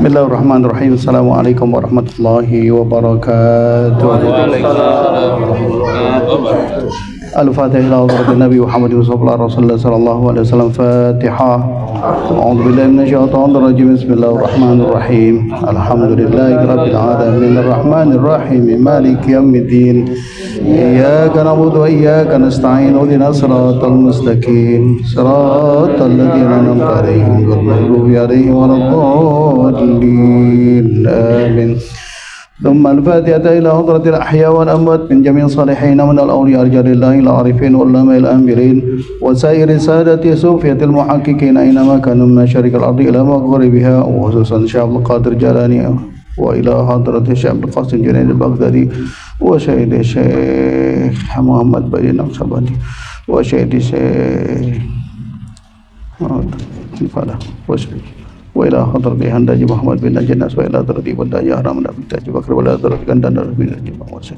Bismillahirrahmanirrahim. Assalamualaikum warahmatullahi wabarakatuh. Al-Fatihah ila hadratin Nabi Muhammad sallallahu alaihi wasallam. Fatihah. A'udzu billahi minasyaitonir rajim. Bismillahirrahmanirrahim. Alhamdulillahi rabbil alamin arrahmanir rahim maliki yaumiddin. Iyyaka na'budu wa iyyaka nasta'in. Ihdinas siratal mustaqim. Siratal ladzina an'amta 'alaihim ghairil maghdubi 'alaihim waladdallin. Amin. ثم الفاتحة إلى حضرة الأحياء والأموات من جميع الصالحين من الأولياء رجال الله العارفين والعلماء الآمرين وسائر سادة صوفية المحققين أينما كانوا من مشارق الأرض إلى مغربها وخصوصا شيخ عبد القادر الجيلاني وإلى حضرة الشيخ عبد القاسم جنيد البغدادي وشهيد الشيخ محمد بن نقشبندي وشهيد الشيخ الفلاح وإلى حضرة هنداج محمد بن نجناس وإلى حضرة بنداج هرم بن تاج بكر وإلى حضرة كندان بن محمد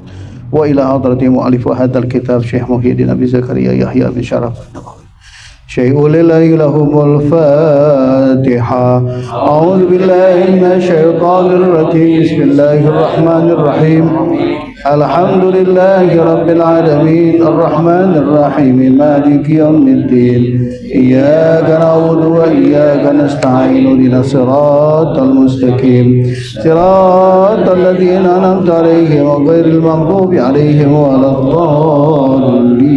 وإلى حضرة مؤلف هذا الكتاب شيخ محي الدين أبي زكريا يحيى بن شرف شيء لله لهم الفاتحة. أعوذ بالله من الشيطان الرجيم. بسم الله الرحمن الرحيم. الحمد لله رب العالمين الرحمن الرحيم مالك يوم الدين. إياك نعبد وإياك نستعين. اهدنا الصراط المستقيم صراط الذين أنعمت عليهم غير المغضوب عليهم ولا الضالين.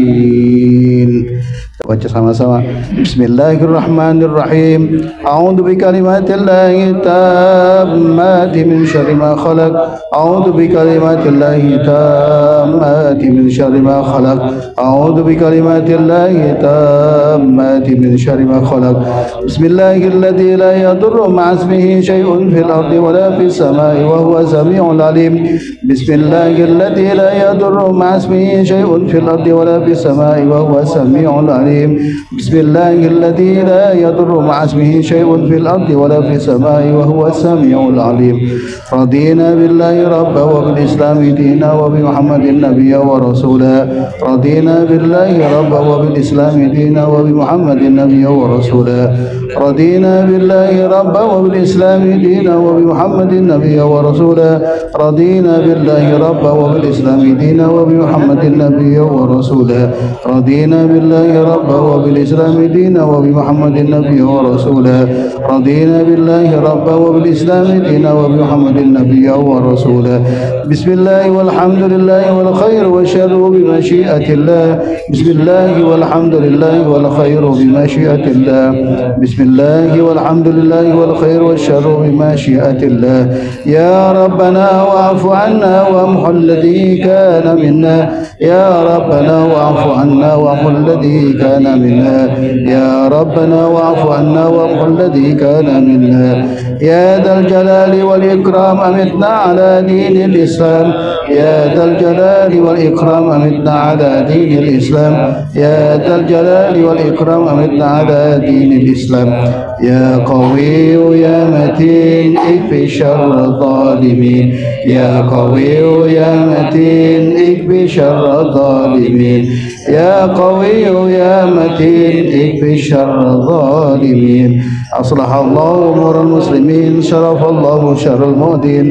Baca sama-sama. Bismillahirrahmanirrahim. A'udzu bikalimatillahi tammati min syarri ma khalaq. A'udzu bikalimatillahi tammati min syarri ma khalaq. A'udzu bikalimatillahi tammati min syarri ma khalaq. Bismillahilladzi la yadurru ma'a ismihi syai'un fil ardi wa la fis samai wa huwa samii'ul 'alim. Bismillahilladzi la yadurru ma'a ismihi syai'un fil ardi wa la fis samai wa huwa samii'ul 'alim. بسم الله الذي لا يضر مع اسمه شيء في الأرض ولا في السماء وهو السميع العليم. رضينا بالله ربا وبالإسلام دينا وبمحمد نبيا ورسولا. رضينا بالله ربا وبالإسلام دينا وبمحمد نبيا ورسولا. رضينا بالله ربا وبالإسلام دينا وبمحمد نبيا ورسولا. رضينا بالله ربا وبالإسلام دينا وبمحمد نبيا ورسولا. رضينا بالله ربا وبالإسلام دينا وبمحمد النبي ورسولا. رضينا بالله ربا وبالإسلام دينا وبمحمد النبي ورسولا. بسم الله والحمد لله والخير والشر بمشيئة الله. بسم الله والحمد لله والخير بمشيئة الله. بسم الله والحمد لله والخير والشر بمشيئة الله. يا ربنا واعف عنا وامحو الذي كان منا. يا ربنا واعف عنا وامحو الذي كان منا. يا ربنا واعف عنا وامحو الذي كان منا. يا ذا الجلال والإكرام أمتنا على دين الإسلام. يا ذا الجلال والإكرام أمتنا على دين الإسلام. يا ذا الجلال والإكرام أمتنا على دين الإسلام. يا قوي يا متين اكفي شر الظالمين. يا قوي يا متين اكفي شر الظالمين. يا قوي يا متين اكفي شر الظالمين. أصلح الله أمور المسلمين شرف الله شر المؤذين.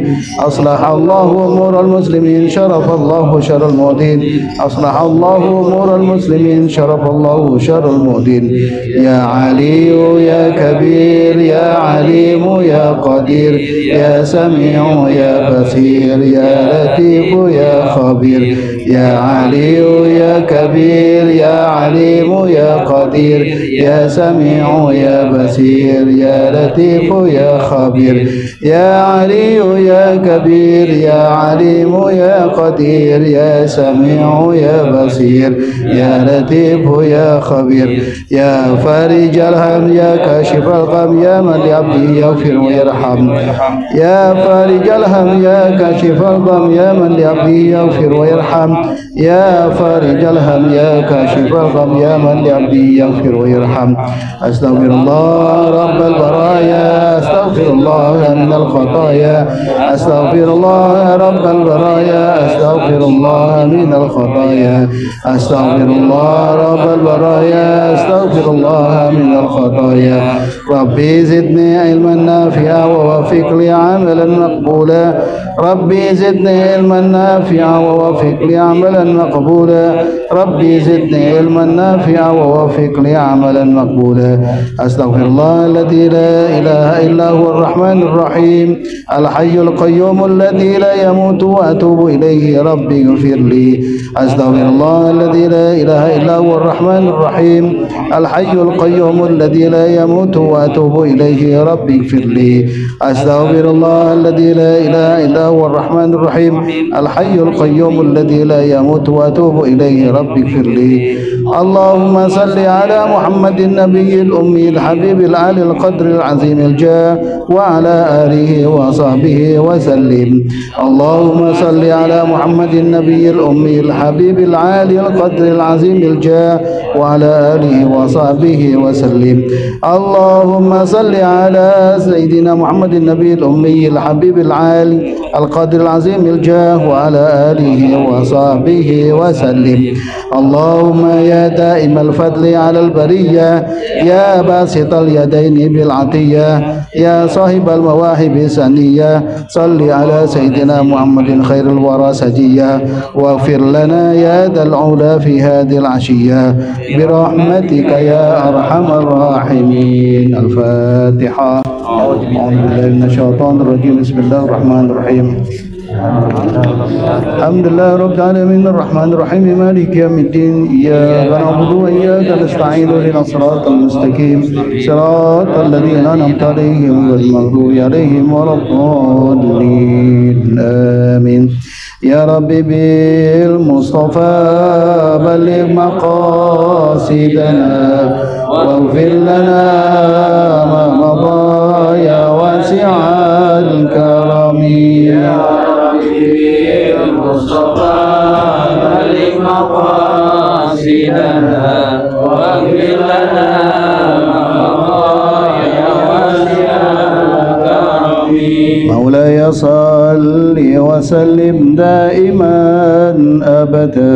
أصلح الله أمور المسلمين شرف الله شر المؤذين. أصلح الله أمور المسلمين شرف الله شر المؤذين. يا علي يا كبير يا عليم يا قدير يا سميع يا بصير يا لطيف يا خبير. يا علي يا كبير يا عليم يا قدير يا سميع يا بصير يا لطيف يا خبير. يا علي يا كبير يا عليم يا قدير يا سميع يا بصير يا لطيف يا خبير. يا فارج الهم يا كاشف الغم يا من لعبده يغفر ويرحم. يا فارج الهم يا كاشف الغم يا من لعبده يغفر ويرحم. يا فارج الهم يا كاشف الغم يا من لعبده يغفر ويرحم. أستغفر الله رب البرايا. أستغفر الله من الخطايا. أستغفر الله رب البرايا. أستغفر الله من الخطايا. أستغفر الله رب البرايا. أستغفر الله من الخطايا. ربي زدني علما نافعا ووفق لي عملا مقبولا ربي زدني علما نافعا ووفق لي عملا مقبولا ربي زدني علما نافعا ووفق لي عملا مقبولا أستغفر الله الذي لا إله إلا هو الرحمن الرحيم الحي القيوم الذي لا يموت وأتوب إليه ربي اغفر لي أستغفر الله الذي لا إله إلا هو الرحمن الرحيم الحي القيوم الذي لا يموت وأتوب إليه ربي اغفر لي أستغفر الله الذي لا إله إلا هو الرحمن الرحيم الحي القيوم الذي لا يموت وأتوب إليه ربي اغفر لي اللهم صل على محمد النبي الأمي الحبيب العالي القدر العظيم الجاه وعلى آله وصحبه وسلم اللهم صل على محمد النبي الأمي الحبيب العالي القدر العظيم الجاه وعلى آله وصحبه وسلم اللهم صل على سيدنا محمد النبي الأمي الحبيب العالي القدر العظيم الجاه وعلى آله وصحبه وسلم اللهم يا دائم الفضل على البرية يا باسط اليدين بالعطية يا صاحب المواهب السنية صل على سيدنا محمد خير الورى سجية واغفر لنا يا ذا العلا في هذه العشية برحمتك يا أرحم الراحمين. الفاتحة. أعوذ بالله من الشيطان الرجيم. بسم الله الرحمن الرحيم. الحمد لله رب العالمين الرحمن الرحيم مالك يوم الدين إياك نعبد وإياك نستعين اهدنا الصراط المستقيم صراط الذين أنعمت عليهم غير المغضوب عليهم ولا الضالين آمين. يا رب بالمصطفى بلغ مقاصدنا واغفر لنا ما مضى يا واسع الكرم. يا رب بالمصطفى بلغ مقاصدنا واغفر لنا ما مضى يا واسع الكرم. مولاي صل وسلم دائما أبدا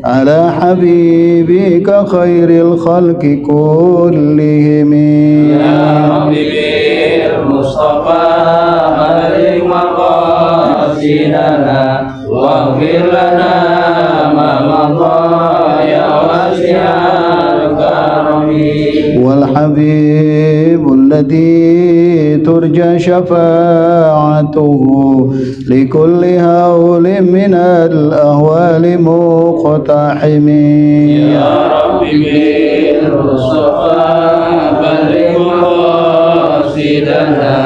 على حبيبك خير الخلق كلهم. يا رب بالمصطفى بلغ مقاصدنا واغفر لنا ما مضى يا واسع الكرم. والحبيب الذي ترجى شفاعته لكل هول من الأهوال مقتحم. يا رب بالمصطفى بلغ مقاصدنا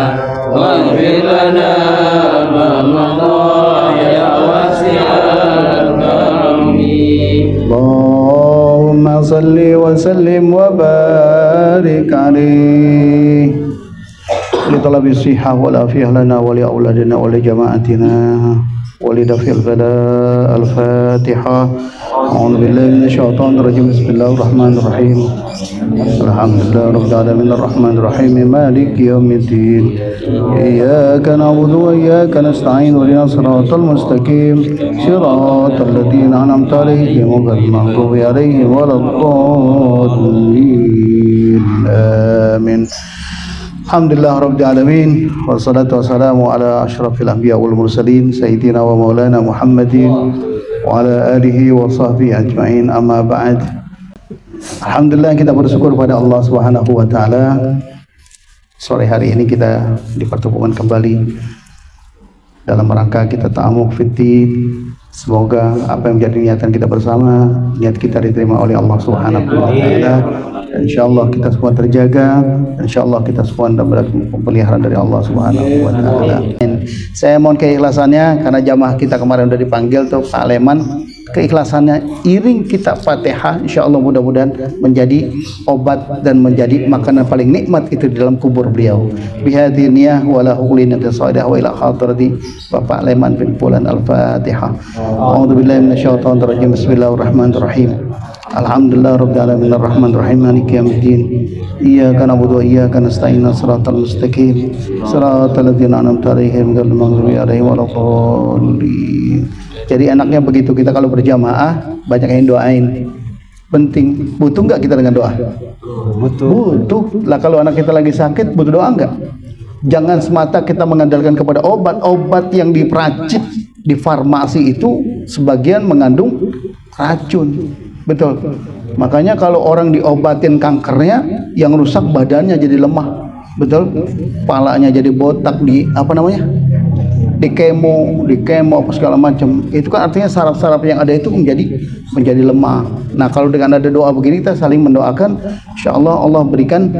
واغفر لنا ما مضى يا واسع الكرم. اللهم صل وسلم وبارك عليه لطلب الصحة والعافية لنا ولأولادنا ولجماعتنا ولدفع البلاء. الفاتحة. أعوذ بالله من الشيطان الرجيم. بسم الله الرحمن الرحيم. الحمد لله رب العالمين الرحمن الرحيم مالك يوم الدين إياك نعبد وإياك نستعين اهدنا الصراط المستقيم صراط الذين أنعمت عليهم غير المغضوب عليهم ولا الضالين آمين. Alhamdulillah Rabbil Alamin. Wassalatu wassalamu ala ashrafil anbiya wal mursalin Sayyidina wa maulana Muhammadin wa ala alihi wa sahbihi ajma'in. Amma ba'd. Alhamdulillah kita bersyukur pada Allah Subhanahu wa taala. Sore hari ini kita dipertemukan kembali dalam rangka kita ta'amuk fiddin. Semoga apa yang menjadi niatan kita bersama, niat kita diterima oleh Allah Subhanahu wa taala. Insyaallah kita semua terjaga, insyaallah kita semua mendapat pemeliharaan dari Allah Subhanahu wa taala. Saya mohon keikhlasannya karena jamaah kita kemarin udah dipanggil tuh Pak Leman, keikhlasannya iring kita Fatihah, insyaallah mudah-mudahan menjadi obat dan menjadi makanan paling nikmat itu di dalam kubur beliau. Bihadhihi niyah wa la hulina tasaddah wa ila hadrati Bapak Leman bin Fulan. Al-Fatihah. A'udzubillahi minasyaitonir rajim. Bismillahirrahmanirrahim. Alhamdulillah rabbil alamin arrahmanir rahim maliki yaumiddin iyyaka na'budu wa iyyaka nasta'in shiratal mustaqim shiratal ladzina an'amta 'alaihim ghairil maghdubi 'alaihim waladdallin. Jadi enaknya begitu kita kalau berjamaah banyak yang doain. penting. Butuh nggak kita dengan doa? Butuh. Lah kalau anak kita lagi sakit, butuh doa nggak? Jangan semata kita mengandalkan kepada obat yang diperacik di farmasi itu sebagian mengandung racun. Betul. Makanya kalau orang diobatin kankernya, yang rusak badannya jadi lemah. Betul. Palanya jadi botak, di kemo apa segala macam. Itu kan artinya saraf-saraf yang ada itu menjadi lemah. Nah, kalau dengan ada doa begini, kita saling mendoakan, insyaallah Allah berikan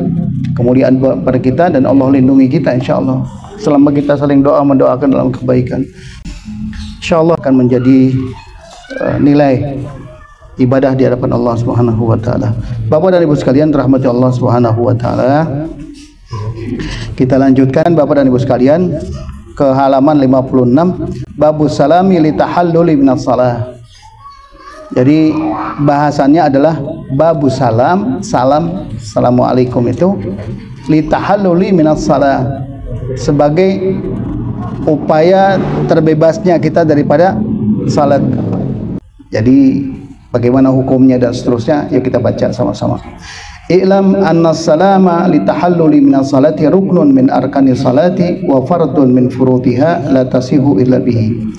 kemuliaan pada kita dan Allah lindungi kita insyaallah. Selama kita saling doa mendoakan dalam kebaikan, insyaallah akan menjadi nilai ibadah di hadapan Allah Subhanahu wa taala. Bapak dan Ibu sekalian rahmati Allah Subhanahu wa taala. Kita lanjutkan Bapak dan Ibu sekalian ke halaman 56, babus salami li tahalluli minas salah. Jadi bahasannya adalah babus salam, assalamualaikum itu li tahalluli minas salah, sebagai upaya terbebasnya kita daripada salat. Jadi bagaimana hukumnya dan seterusnya, yuk kita baca sama-sama. I'lam anna salama litahalluli minas salati ruknun min arkani salati wa fardun min furutiha la tasihu illa bihi.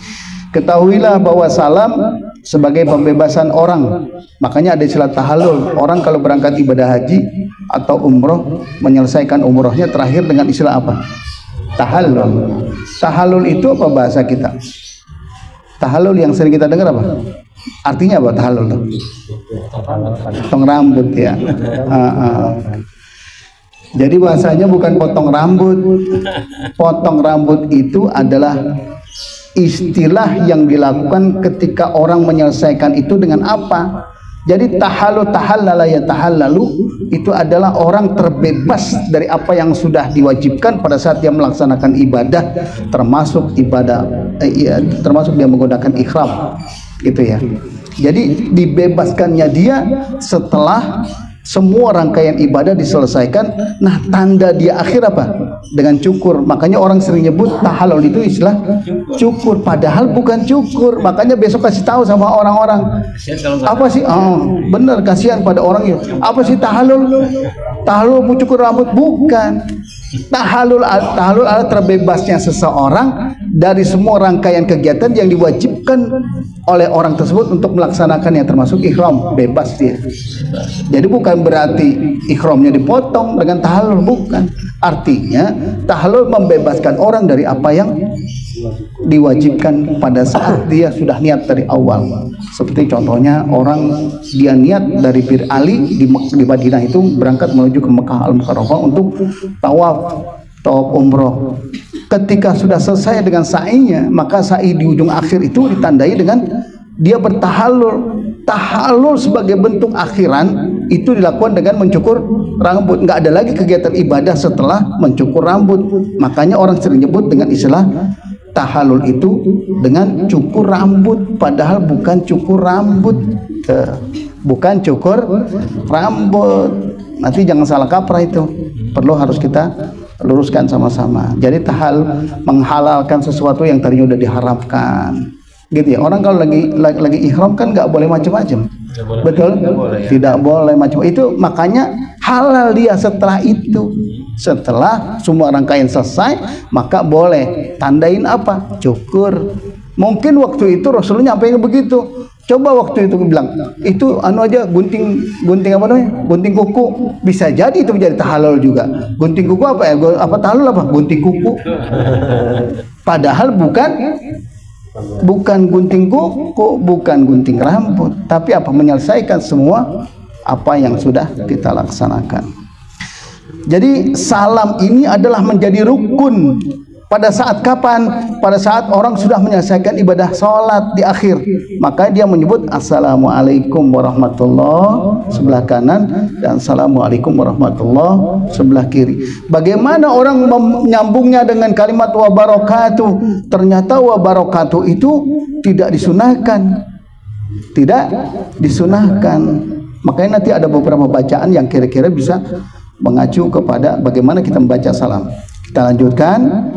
Ketahuilah bahwa salam sebagai pembebasan orang. Makanya ada istilah tahallul. Orang kalau berangkat ibadah haji atau umroh, menyelesaikan umrohnya terakhir dengan istilah apa? Tahallul. Tahallul itu apa bahasa kita? Tahallul yang sering kita dengar apa? Artinya apa tahallul? Potong rambut ya. Jadi bahasanya bukan potong rambut. Potong rambut itu adalah istilah yang dilakukan ketika orang menyelesaikan itu dengan apa? Jadi tahallala ya tahallalu itu adalah orang terbebas dari apa yang sudah diwajibkan pada saat dia melaksanakan ibadah, termasuk termasuk dia menggunakan ihram, gitu ya. Jadi dibebaskannya dia setelah semua rangkaian ibadah diselesaikan. Nah, tanda dia akhir apa? Dengan cukur. Makanya orang sering nyebut tahallul itu istilah cukur, padahal bukan cukur. Makanya besok kasih tahu sama orang-orang. Apa sih? Oh, benar, kasihan pada orang itu. Apa sih tahallul? Tahallul mau cukur rambut? Bukan. Tahallul adalah terbebasnya seseorang dari semua rangkaian kegiatan yang diwajibkan oleh orang tersebut untuk melaksanakannya, termasuk ihram. Bebas dia. Jadi bukan berarti ihramnya dipotong dengan tahallul, bukan. Artinya tahallul membebaskan orang dari apa yang diwajibkan pada saat dia sudah niat dari awal. Seperti contohnya orang dia niat dari Bir Ali di Madinah itu berangkat menuju ke Mekah Al-Mukarramah untuk tawaf umroh. Ketika sudah selesai dengan sa'inya, maka sa'i di ujung akhir itu ditandai dengan dia bertahallul. Tahallul sebagai bentuk akhiran itu dilakukan dengan mencukur rambut. Nggak ada lagi kegiatan ibadah setelah mencukur rambut. Makanya orang sering nyebut dengan istilah tahallul itu dengan cukur rambut, padahal bukan cukur rambut. Bukan cukur rambut. Nanti jangan salah kaprah itu. Perlu harus kita luruskan sama-sama. Jadi tahallul menghalalkan sesuatu yang tadinya udah diharamkan. Gitu ya. Orang kalau lagi ihram kan nggak boleh macam-macam. Betul? Tidak boleh macam itu. Makanya halal dia setelah itu. Setelah semua rangkaian selesai, maka boleh. Tandain apa? Cukur. Mungkin waktu itu Rasulullah nyampaikan begitu. Coba waktu itu bilang, itu aja gunting apa namanya? Gunting kuku. Bisa jadi itu menjadi tahallul juga. Gunting kuku apa ya? Apa tahallul apa? Gunting kuku. Padahal bukan gunting kuku, bukan gunting rambut, tapi apa? Menyelesaikan semua apa yang sudah kita laksanakan. Jadi salam ini adalah menjadi rukun. Pada saat kapan? Pada saat orang sudah menyelesaikan ibadah sholat di akhir, maka dia menyebut assalamualaikum warahmatullahi sebelah kanan dan assalamualaikum warahmatullahi sebelah kiri. Bagaimana orang menyambungnya dengan kalimat wa barakatuh? Ternyata wa barakatuh itu tidak disunahkan. Tidak disunahkan. Makanya nanti ada beberapa bacaan yang kira-kira bisa mengacu kepada bagaimana kita membaca salam. Kita lanjutkan.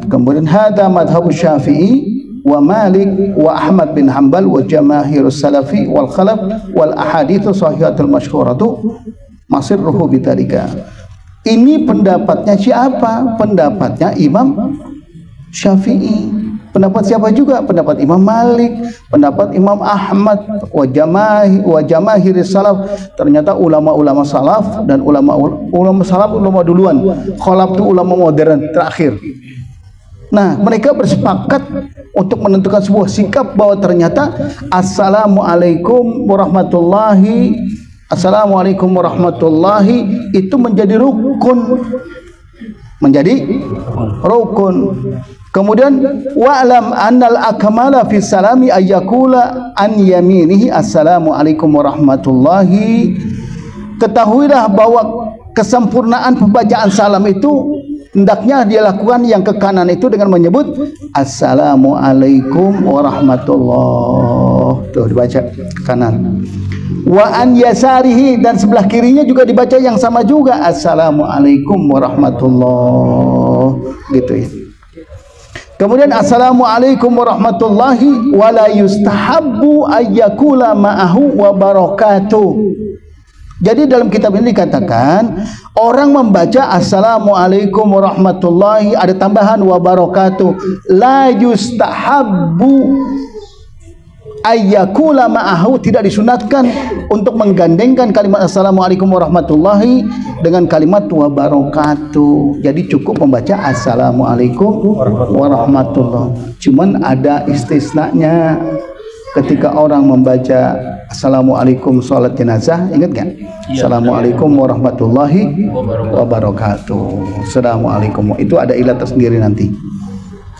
Kemudian hadza madhhabu Syafi'i wa Malik wa Ahmad bin Hanbal wa jamaahirus salafi wal khalaf wal ahaditsu sahihatul masyhuratu masirruhu bidzalika. Ini pendapatnya siapa? Pendapatnya Imam Syafi'i. Pendapat siapa juga? Pendapat Imam Malik, pendapat Imam Ahmad, wa jamaahiris salaf. Ternyata ulama-ulama salaf dan ulama salaf ulama duluan. Khalaf itu ulama modern terakhir. Nah, mereka bersepakat untuk menentukan sebuah sikap bahwa ternyata assalamualaikum warahmatullahi itu menjadi rukun. Kemudian wa'lam annal akmala fi salami ayyakula an yaminihi assalamualaikum warahmatullahi. Ketahuilah bahwa kesempurnaan pembacaan salam itu hendaknya dia lakukan yang ke kanan itu dengan menyebut assalamualaikum warahmatullahi. Tuh dibaca ke kanan. Wa an yasarihi, dan sebelah kirinya juga dibaca yang sama juga assalamualaikum warahmatullahi, gitu ya. Kemudian assalamualaikum warahmatullahi wa la yustahabbu ayyakula ma'ahu wa barakatuh. Jadi dalam kitab ini dikatakan orang membaca assalamualaikum warahmatullahi ada tambahan wa barakatuh, la yustahabbu ayyakula ma'ahu, tidak disunatkan untuk menggandengkan kalimat assalamualaikum warahmatullahi dengan kalimat wa barakatuh. Jadi cukup membaca assalamualaikum warahmatullahi. Cuman ada istisnanya. Ketika orang membaca assalamualaikum sholat jenazah, ingat kan? Assalamualaikum warahmatullahi wabarakatuh. Assalamualaikum, itu ada ilat tersendiri nanti.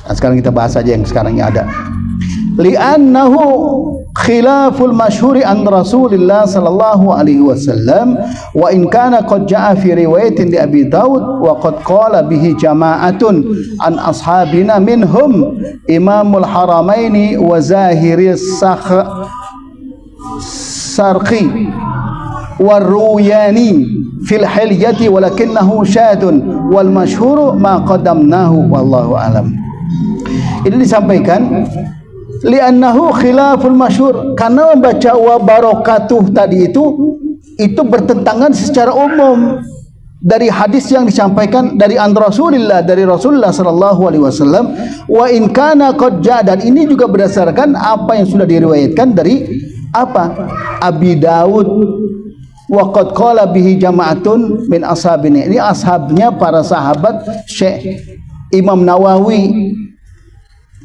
Nah, sekarang kita bahas aja yang sekarang ada. Li'annahu khilaful masyhuri an Rasulillah sallallahu alaihi wasallam wa in kana qad jaa fi riwayatin di Abi Daud wa qad qala bihi jama'atun an ashabina minhum Imamul Haramaini wa Zahiris Sarqi wa Ruyani fil hilyati walakinnahu syadun wal masyhuru ma qaddamnahu wallahu alam. Ini disampaikan li'annahu khilaful masyhur, karena membaca wa barakatuh tadi itu bertentangan secara umum dari hadis yang disampaikan dari Rasulullah sallallahu alaihi wasallam. Wa in kana qad ja, dan ini juga berdasarkan apa yang sudah diriwayatkan dari apa? Abi Daud. Wa qad qala bihi jama'atun min ashabina, ini ashabnya para sahabat Syekh Imam Nawawi.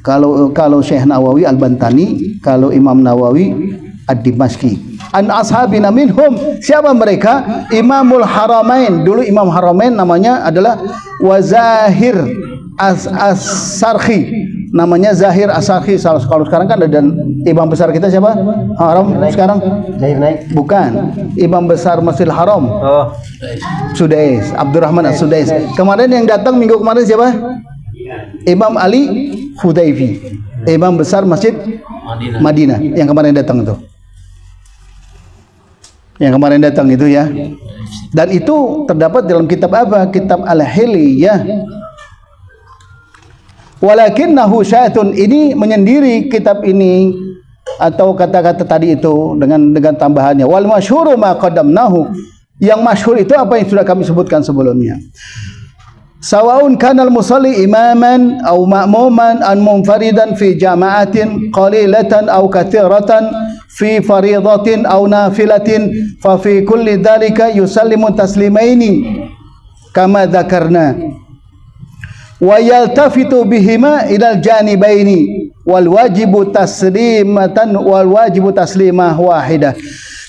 Kalau Syekh Nawawi Al-Bantani, kalau Imam Nawawi Ad-Dimashqi. An ashabina minhum, siapa mereka? Imamul Haramain. Dulu Imam Haramain namanya adalah Wazahir As-Sarqi. Namanya Zahir As-Sarqi. Kalau sekarang kan ada imam besar kita siapa? Haram sekarang? Zahir naik. Bukan. Imam besar Masjidil Haram. Oh. Sudais, Abdurrahman As-Sudais. Kemarin yang datang minggu kemarin siapa? Imam Ali Hudayfi, imam besar Masjid Madinah yang kemarin datang itu. Yang kemarin datang itu ya. Dan itu terdapat dalam kitab apa? Kitab Al-Hiliyah. Walakinnahu syatun, ini menyendiri kitab ini atau kata-kata tadi itu dengan tambahannya. Wal masyhuru ma qaddamnahu. Yang masyhur itu apa yang sudah kami sebutkan sebelumnya. Sawaun kanal musalli imaman aw ma'muman an munfaridan fi jama'atin qalilatan aw katsiratan fi faridatin aw nafilatin fa fi kulli dhalika yusallimu taslimaini kama dzakarna wa yaltafitu bihima ilal janibaini wal wajibu taslimatan wal wajibu taslimah wahidah.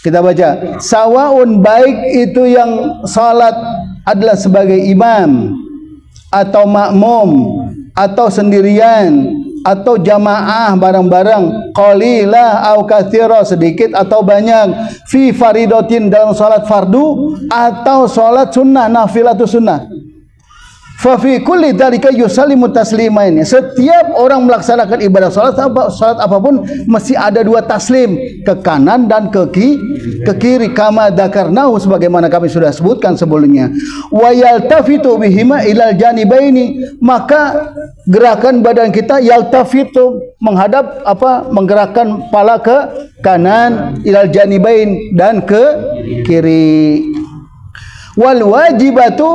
Kita baca, sawaun, baik itu yang salat adalah sebagai imam atau makmum atau sendirian atau jamaah bareng-bareng, qalilah au katsira, sedikit atau banyak, fi faridatin, dalam salat fardu atau salat sunnah, nafilatu sunnah, Fa fi kulli dzalika yusallimu taslimain. Setiap orang melaksanakan ibadah salat apapun mesti ada dua taslim, ke kanan dan ke kiri, kama dzakarnahu sebagaimana kami sudah sebutkan sebelumnya. Wa yaltafitu bihima ilal janibaini, maka gerakan badan kita yaltafitu menghadap menggerakkan kepala ke kanan, ilal janibain dan ke kiri. Wal wajibatu,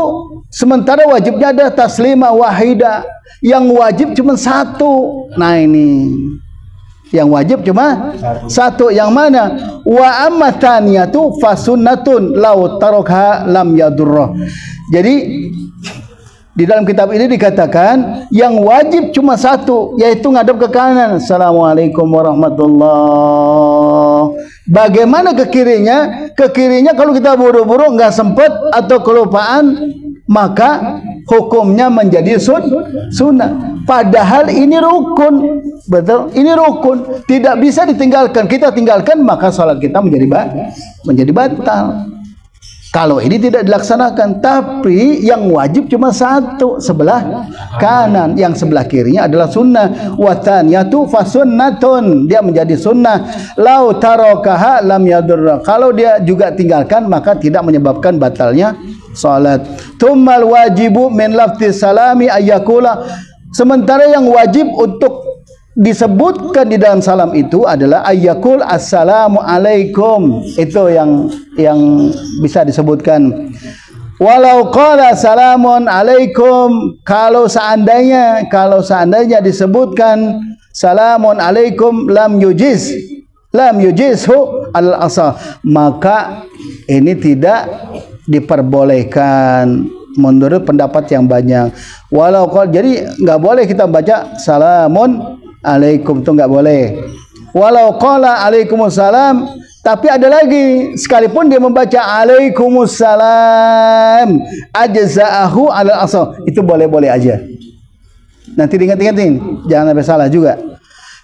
sementara wajibnya ada taslima wahida, yang wajib cuma satu. Nah ini yang wajib cuma satu, yang mana? Wa amma thaniyatu fasunnatun law tarakha lam yadurrah. Jadi di dalam kitab ini dikatakan yang wajib cuma satu, yaitu ngadap ke kanan. Assalamualaikum warahmatullahi. Bagaimana ke kirinya? Ke kirinya kalau kita buru-buru nggak sempat atau kelupaan, maka hukumnya menjadi sunnah. Padahal ini rukun, betul? Ini rukun, tidak bisa ditinggalkan. Kita tinggalkan maka salat kita menjadi batal. Kalau ini tidak dilaksanakan, tapi yang wajib cuma satu, sebelah kanan, yang sebelah kirinya adalah sunnah. Wa thaniyatu fasunnatun, dia menjadi sunnah. Lau tarakaha lam yadurra, kalau dia juga tinggalkan maka tidak menyebabkan batalnya salat. Tsummal wajibu min lafzi salami ayyakula, sementara yang wajib untuk disebutkan di dalam salam itu adalah ayyakul assalamu alaikum, itu yang bisa disebutkan. Walau qala salamun alaikum, kalau seandainya disebutkan salamun alaikum lam yujizhu al asal, maka ini tidak diperbolehkan menurut pendapat yang banyak. Walau qala, jadi nggak boleh kita baca salamun alaikum, itu nggak boleh. Walau qala alaikumussalam, tapi ada lagi, sekalipun dia membaca alaikumussalam ajza'ahu alal asal, itu boleh-boleh aja. Nanti diingat-ingatin, jangan sampai salah juga.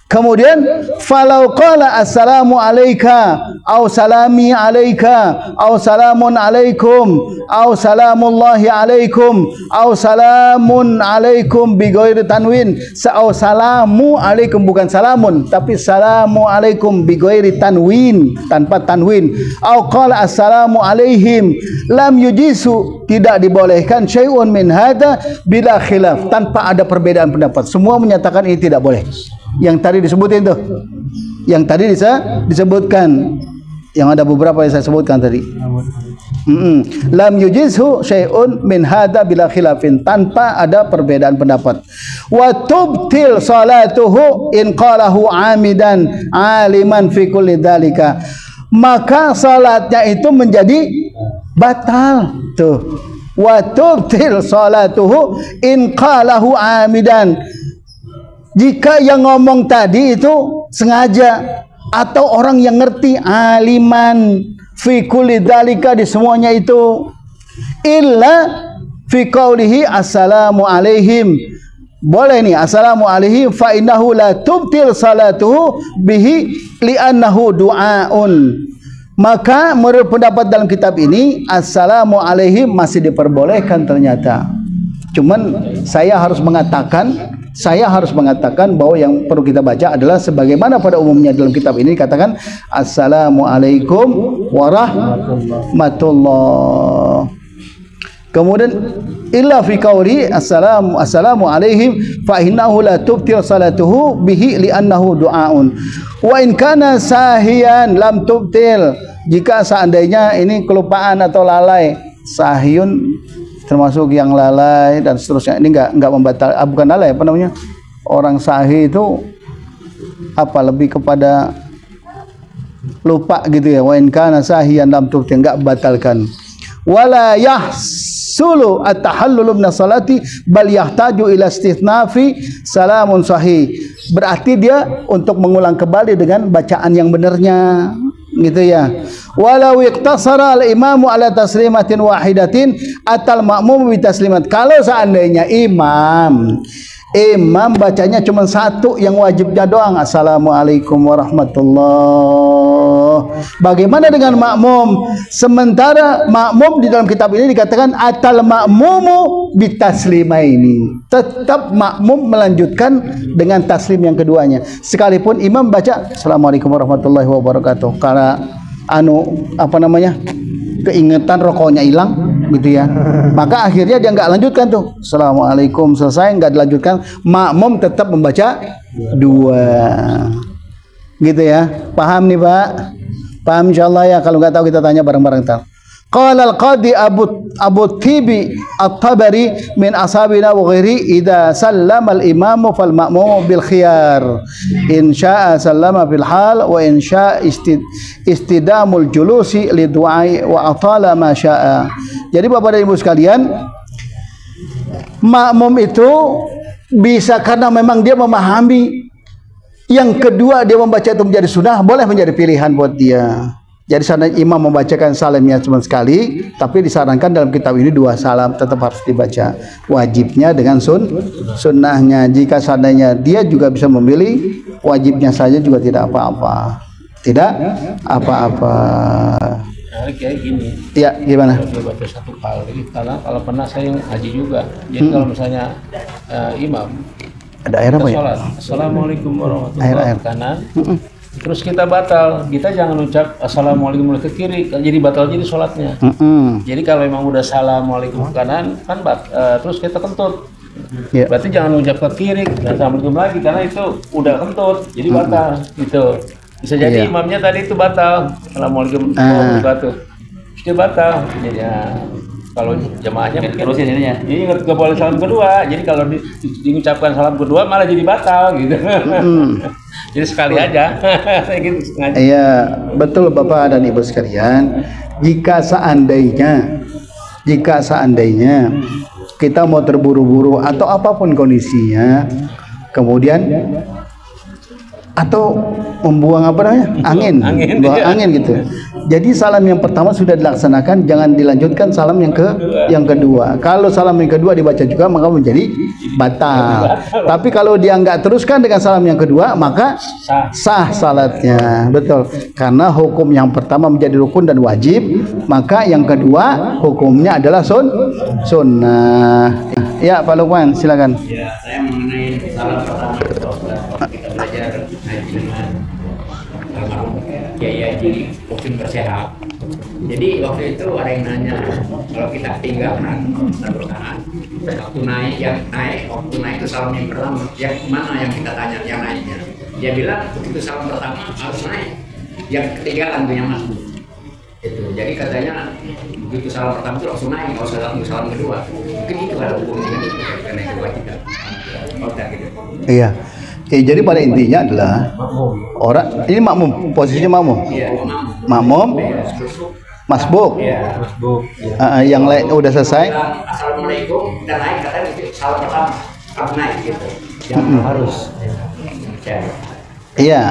Kemudian falau qala assalamu alayka au salami alayka au salamun alaikum au salamullahi alaikum au salamun alaikum bi ghairi tanwin, au salamu alaikum, bukan salamun tapi salamu alaikum bi ghairi tanwin, tanpa tanwin, au qala assalamu alaihim lam yujisu, tidak dibolehkan syai'un min hada bila khilaf, tanpa ada perbedaan pendapat. Semua menyatakan ini tidak boleh. Yang tadi disebutin tuh, yang tadi disebutkan, yang ada beberapa yang saya sebutkan tadi. Lam yujizhu syai'un min hada bila khilafin, tanpa ada perbedaan pendapat. Wa tubtil salatuhu in qalahu amidan aliman fi kulli dzalika, maka salatnya itu menjadi batal tuh. Wa tubtil salatuhu in qalahu amidan, jika yang ngomong tadi itu sengaja, atau orang yang ngerti, aliman fi kulli dzalika, di semuanya itu, illa fi qaulihi assalamu alaihim, boleh nih assalamu alaihim, fa innahu la tubtil salatuhu bihi li'annahu du'aun, maka menurut pendapat dalam kitab ini assalamu alaihim masih diperbolehkan ternyata. Cuman saya harus mengatakan bahwa yang perlu kita baca adalah sebagaimana pada umumnya dalam kitab ini dikatakan assalamualaikum warahmatullah. Kemudian illa fi qauli assalamu alaihim fa innahu la tubtil salatuhu bihi li'annahu du'aun wa in kana sahiyan lam tubtil, jika seandainya ini kelupaan atau lalai, sahiyun termasuk yang lalai dan seterusnya, ini enggak membatal, bukan lalai, apa namanya, orang sahih itu lebih kepada lupa gitu ya. Wa in kana sahiyan lam tubtil, enggak membatalkan. Wala yahsulu at-tahallul min salati bal yahtaju ila istithnafi salamun sahih, berarti dia untuk mengulang kembali dengan bacaan yang benarnya gitu ya. Walau iqtasara al-imamu ala taslimatin wahidatin atal ma'mum bi taslimat, kalau seandainya imam Imam bacanya cuma satu yang wajibnya doang, Assalamualaikum warahmatullah. Bagaimana dengan makmum? Sementara makmum di dalam kitab ini dikatakan atal makmumu bitaslimaini. Tetap makmum melanjutkan dengan taslim yang keduanya. Sekalipun imam baca Assalamualaikum warahmatullahi wabarakatuh, karena keingetan rokoknya hilang gitu ya, maka akhirnya dia nggak lanjutkan tuh Assalamualaikum, selesai nggak dilanjutkan, makmum tetap membaca dua gitu ya. Paham nih Pak? Paham insyaallah ya. Kalau nggak tahu kita tanya bareng-bareng ntar. Qala al-qadi Abu Tibi At-Tabari min ashabina wa ghairi idza sallama al-imamu fal ma'mumu bil khiyar in syaa'a sallama fil hal wa in syaa'a istidamul julusi li du'ai wa atala ma syaa'a. Jadi Bapak dan Ibu sekalian, makmum itu bisa karena memang dia memahami, yang kedua dia membaca itu menjadi sunnah, boleh menjadi pilihan buat dia. Jadi seandainya imam membacakan salamnya cuma sekali, tapi disarankan dalam kitab ini dua salam tetap harus dibaca. Wajibnya dengan sunnahnya. Jika seandainya dia juga bisa memilih, wajibnya saja juga tidak apa-apa. Tidak apa-apa. Kayak gini. Ya, gimana? Dia baca satu kali, karena kalau pernah saya ngaji juga. Jadi kalau misalnya imam ada air apa ya? Sholat, Assalamualaikum warahmatullahi wabarakatuh kanan. Terus kita batal, kita jangan ucap Assalamualaikum ke kiri, jadi batal jadi sholatnya. Jadi kalau memang udah Assalamualaikum ke kanan, kan terus kita kentut. Berarti jangan ucap ke kiri, dan Assalamualaikum lagi, karena itu udah kentut, jadi batal. Gitu. Bisa jadi imamnya tadi itu batal, Assalamualaikum warahmatullahi wabarakatuh. Dia batal. Jadi kalau jamaahnya terusin ininya. Jadi nggak boleh salam kedua. Jadi kalau diucapkan salam kedua malah jadi batal gitu. Jadi sekali aja. Iya, betul Bapak dan Ibu sekalian. Jika seandainya kita mau terburu-buru atau apapun kondisinya, kemudian atau membuang angin gitu. Jadi salam yang pertama sudah dilaksanakan, jangan dilanjutkan salam yang kedua. Kalau salam yang kedua dibaca juga maka menjadi batal. Tapi kalau dia nggak teruskan dengan salam yang kedua maka sah salatnya. Betul. Karena hukum yang pertama menjadi rukun dan wajib, maka yang kedua hukumnya adalah sunnah. Ya Pak Lukman, silakan. Ya, saya mengenai salam pertama kita belajar haji Kiai Haji Mufin Bersehat. Jadi waktu itu ada yang nanya, kalau kita tinggalkan rakaat waktu naik itu salam yang pertama, yang mana yang kita tanya yang naiknya? Dia bilang itu salam pertama harus naik, yang ketinggalan punya masuk. Itu. Jadi katanya begitu salam pertama itu langsung naik, kalau salam kedua. Mungkin itu ada hukumnya gitu, karena itu wajib. Gitu. Iya. Jadi pada intinya adalah orang ini makmum, posisinya makmum. Makmum, masbuk. Yang lain udah selesai. Assalamualaikum dan naik katanya salam pertama harus naik gitu. Yang harus. Iya.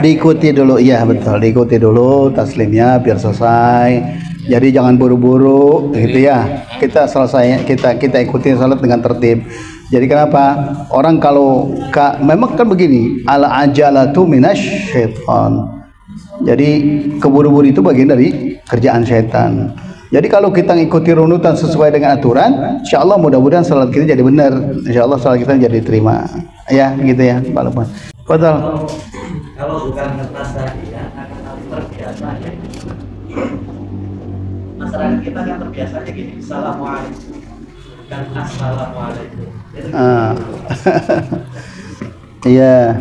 Diikuti dulu, iya betul. Diikuti dulu taslimnya biar selesai. Jadi jangan buru-buru, gitu ya. Kita selesai, kita ikuti salat dengan tertib. Jadi kenapa? Orang kalau memang kan begini, al ajalatu minasyaiton. Jadi keburu-buru itu bagian dari kerjaan setan. Jadi kalau kita ngikuti runutan sesuai dengan aturan, insyaallah mudah-mudahan salat kita jadi benar. Insyaallah salat kita jadi diterima. Ya, gitu ya, Pak Lukman. Betul. Kalau bukan kertas tadi ya, akan terbiasa ya. Masyarakat kita kan terbiasanya gini, Assalamualaikum dan Assalamualaikum. Iya.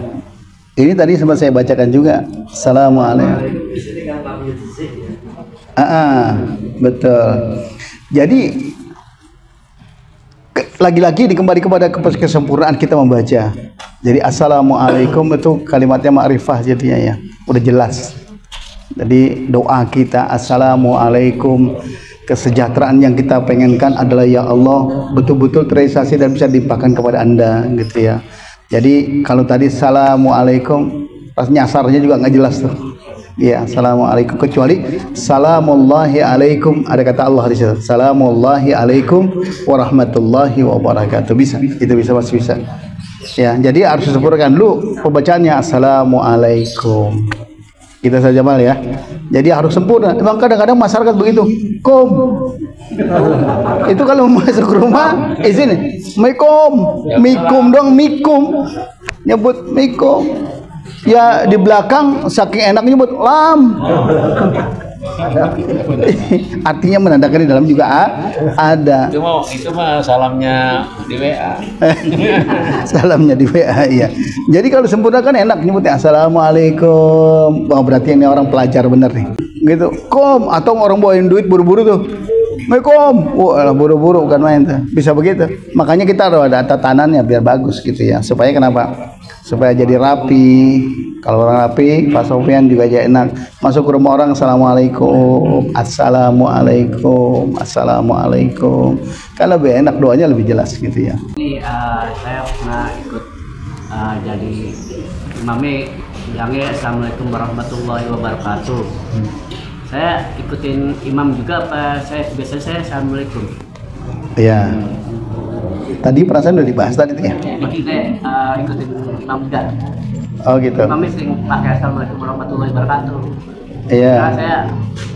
Ini tadi sempat saya bacakan juga. Assalamualaikum. Betul. Jadi lagi-lagi dikembali kepada kesempurnaan kita membaca. Jadi assalamualaikum itu kalimatnya ma'rifah jadinya ya. Udah jelas. Jadi doa kita assalamualaikum, kesejahteraan yang kita pengenkan adalah ya Allah betul-betul terrealisasi dan bisa dilimpahkan kepada Anda gitu ya. Jadi kalau tadi assalamualaikum pas nyasarnya juga nggak jelas tuh. Ya, assalamualaikum, kecuali salamullahi alaikum, ada kata Allah di situ. Salamullahi alaikum warahmatullahi wabarakatuh. Bisa, itu bisa, masih bisa. Ya, jadi harus disempurnakan dulu pembacaannya assalamualaikum. Kita saja mal ya. Jadi harus sempurna. Memang kadang-kadang masyarakat begitu. Itu kalau masuk rumah izin, mikum dong, mikum. Nyebut mikum. Ya di belakang saking enak nyebut lam. Artinya menandakan di dalam juga ada. Itu mah salamnya di WA. Salamnya di WA ya. Jadi kalau sempurna kan enak nyebutnya assalamualaikum. Wah, berarti ini orang pelajar bener nih. Gitu. Atau orang bawain duit buru-buru tuh. Assalamualaikum. Wah, buru-buru bukan main tuh. Bisa begitu. Makanya kita harus ada tatanannya biar bagus gitu ya. Supaya kenapa? Supaya jadi rapi. Kalau orang rapi, Pak Sofyan juga jadi enak. Masuk ke rumah orang, assalamualaikum, assalamualaikum, assalamualaikum. Kan lebih enak, doanya lebih jelas gitu ya. Ini saya pernah ikut jadi imami bilangnya assalamualaikum warahmatullahi wabarakatuh. Saya ikutin imam juga apa? Biasanya saya assalamualaikum. Iya. Tadi perasaan udah dibahas tadi tuh ya. Jadi saya ikutin imam juga. Oh gitu. Imamnya sering pakai assalamualaikum warahmatullahi wabarakatuh. Iya. Nah, saya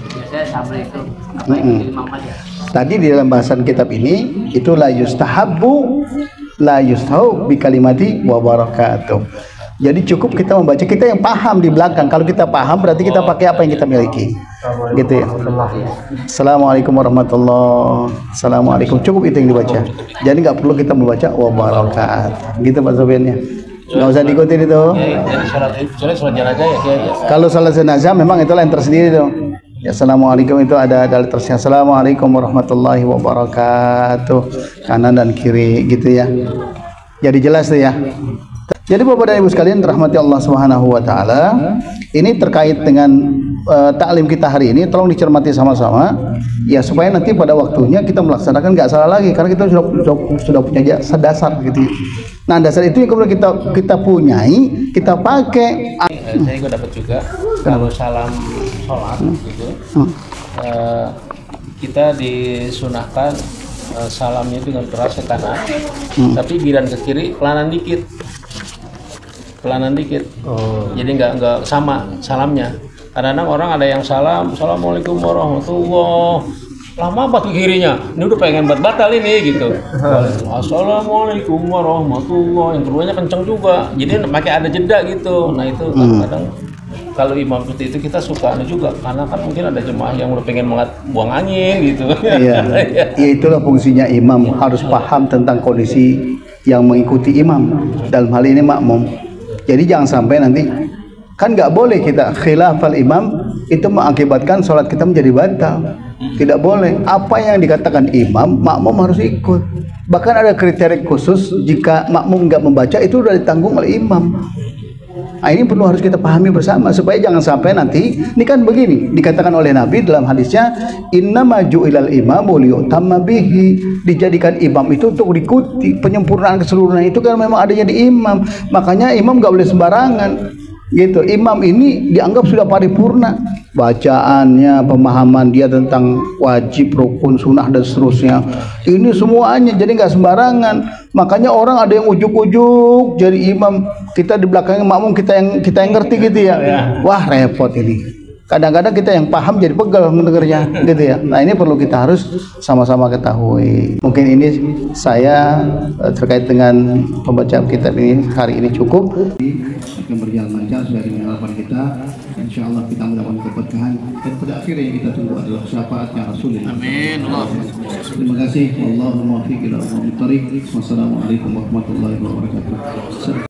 biasanya assalamualaikum. Apa ikutin imam aja. Tadi di dalam bahasan kitab ini itu la yustahabbu la yustahu bi kalimati wa barakatuh. Jadi cukup kita membaca, kita yang paham di belakang. Kalau kita paham berarti kita pakai apa yang kita miliki. Gitu ya. Assalamualaikum warahmatullahi. Assalamualaikum, cukup itu yang dibaca. Jadi nggak perlu kita membaca wa barakatuh. Gitu Pak Sofyan ya. Nggak usah diikutin itu. Jadi sholat jenazah ya kayak. Kalau sholat jenazah memang itulah yang tersendiri tuh. Ya, assalamualaikum itu ada tersnya. Assalamualaikum warahmatullahi wabarakatuh. Kanan dan kiri gitu ya. Jadi jelas tuh ya. Jadi Bapak dan Ibu sekalian rahmati Allah Subhanahu wa taala, ini terkait dengan taklim kita hari ini, tolong dicermati sama-sama ya, supaya nanti pada waktunya kita melaksanakan nggak salah lagi, karena kita sudah punya dasar gitu. Nah, dasar itu yang kemudian kita punyai, kita pakai. Saya juga dapat juga kalau salam sholat gitu, kita disunahkan salamnya dengan keras ke kanan, tapi giran ke kiri pelanan dikit. Jadi nggak sama salamnya. Kadang-kadang orang ada yang assalamualaikum warahmatullah, lama banget ke kirinya, ini udah pengen batal ini gitu. Assalamualaikum warahmatullah, yang keduanya kenceng juga, jadi pakai ada jeda gitu. Nah itu kadang-kadang kalau imam seperti itu kita suka juga, karena kan mungkin ada jemaah yang udah pengen buang angin gitu. Iya, ya itulah fungsinya imam, harus paham tentang kondisi yang mengikuti imam, dalam hal ini makmum. Jadi jangan sampai nanti, kan nggak boleh kita khilafal imam itu mengakibatkan sholat kita menjadi batal. Tidak boleh. Apa yang dikatakan imam, makmum harus ikut. Bahkan ada kriteria khusus, jika makmum nggak membaca itu sudah ditanggung oleh imam. Nah, ini perlu harus kita pahami bersama supaya jangan sampai nanti, ini kan begini dikatakan oleh Nabi dalam hadisnya, innama ju'ilal imamu liyutamma bihi, dijadikan imam itu untuk diikuti. Penyempurnaan keseluruhan itu kan memang adanya di imam, makanya imam nggak boleh sembarangan gitu. Imam ini dianggap sudah paripurna, bacaannya, pemahaman dia tentang wajib, rukun, sunnah dan seterusnya, ini semuanya, jadi nggak sembarangan. Makanya orang ada yang ujuk-ujuk jadi imam, kita di belakangnya makmum, kita yang ngerti gitu ya. Wah, repot ini. Kadang-kadang kita yang paham jadi pegal mendengarnya gitu ya. Nah, ini perlu kita harus sama-sama ketahui. Mungkin ini saya terkait dengan pembacaan kitab ini hari ini cukup. Akan berjalan lancar sesuai dengan harapan kita. Insya Allah kita mendapatkan keberkahan, dan pada akhirnya yang kita tunggu adalah syafaatnya Rasulullah. Amin. Terima kasih. Allahumma fiq ila aqwamit thariq. Wassalamualaikum warahmatullahi wabarakatuh.